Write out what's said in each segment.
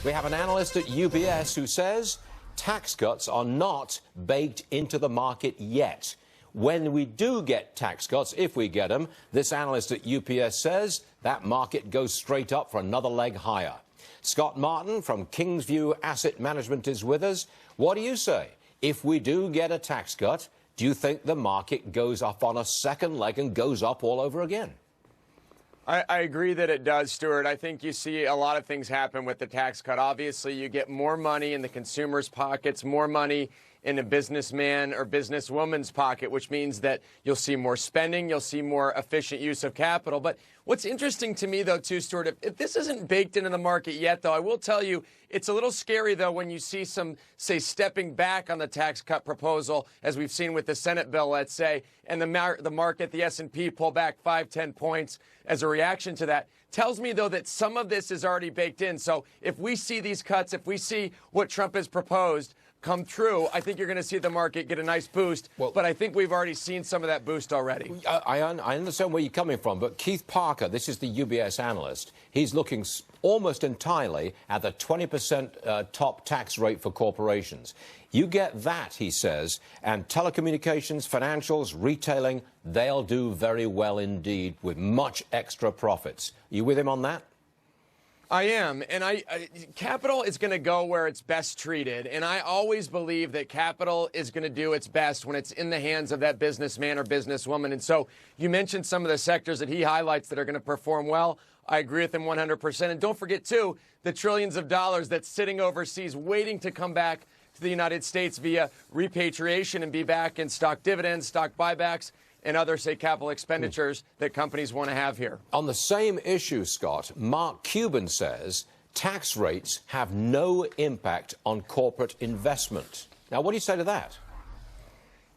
We have an analyst at UBS who says tax cuts are not baked into the market yet. When we do get tax cuts, if we get them, this analyst at UBS says that market goes straight up for another leg higher. Scott Martin from Kingsview Asset Management is with us. What do you say? If we do get a tax cut, do you think the market goes up on a second leg and goes up all over again? I agree that it does, Stuart. I think you see a lot of things happen with the tax cut. Obviously, you get more money in the consumer's pockets, more money in a businessman or businesswoman's pocket, which means that you'll see more spending, you'll see more efficient use of capital. But what's interesting to me, though, too, Stuart, if this isn't baked into the market yet, though, I will tell you it's a little scary, though, when you see some, say, stepping back on the tax cut proposal, as we've seen with the Senate bill, let's say, and the market, the S&P, pull back 5-10 points as a reaction to that. Tells me, though, that some of this is already baked in. So if we see these cuts, if we see what Trump has proposed come true, I think you're going to see the market get a nice boost. Well, but I think we've already seen some of that boost already. I understand where you're coming from, but Keith Parker, this is the UBS analyst, he's looking almost entirely at the 20% top tax rate for corporations. You get that, he says, and telecommunications, financials, retailing, they'll do very well indeed with much extra profits. You with him on that? I am, and capital is going to go where it's best treated, and I always believe that capital is going to do its best when it's in the hands of that businessman or businesswoman. And so you mentioned some of the sectors that he highlights that are going to perform well. I agree with him 100%. And don't forget, too, the trillions of dollars that's sitting overseas waiting to come back to the United States via repatriation and be back in stock dividends, stock buybacks, and other, say, capital expenditures that companies want to have here. On the same issue, Scott, Mark Cuban says tax rates have no impact on corporate investment. Now, what do you say to that?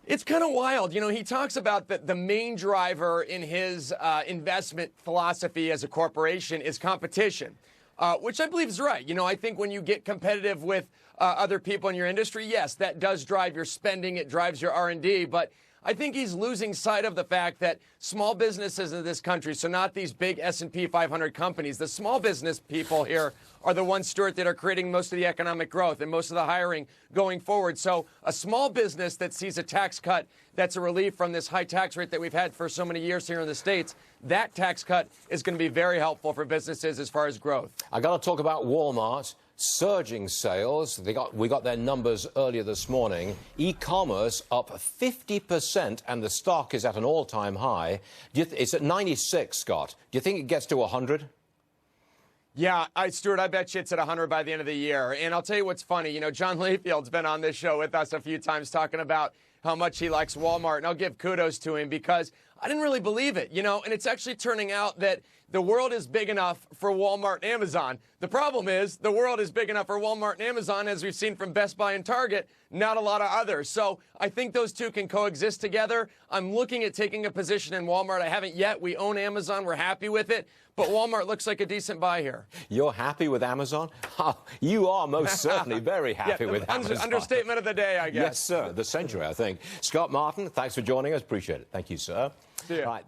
It's kind of wild. You know, he talks about the main driver in his investment philosophy as a corporation is competition, which I believe is right. You know, I think when you get competitive with other people in your industry, yes, that does drive your spending. It drives your R&D, but I think he's losing sight of the fact that small businesses in this country, so not these big S&P 500 companies, the small business people here are the ones, Stuart, that are creating most of the economic growth and most of the hiring going forward. So a small business that sees a tax cut that's a relief from this high tax rate that we've had for so many years here in the States, that tax cut is going to be very helpful for businesses as far as growth. I got to talk about Walmart. Surging sales. We got their numbers earlier this morning. E-commerce up 50%, and the stock is at an all-time high. It's at 96, Scott. Do you think it gets to 100? Yeah, Stuart, I bet you it's at 100 by the end of the year. And I'll tell you what's funny. You know, John Layfield's been on this show with us a few times talking about how much he likes Walmart, and I'll give kudos to him because I didn't really believe it, you know, and it's actually turning out that the world is big enough for Walmart and Amazon. The problem is the world is big enough for Walmart and Amazon, as we've seen from Best Buy and Target, not a lot of others. So I think those two can coexist together. I'm looking at taking a position in Walmart. I haven't yet. We own Amazon. We're happy with it. But Walmart looks like a decent buy here. You're happy with Amazon? Oh, you are most certainly very happy with Amazon. Understatement of the day, I guess. Yes, sir. The century, I think. Scott Martin, thanks for joining us. Appreciate it. Thank you, sir. See ya. Right,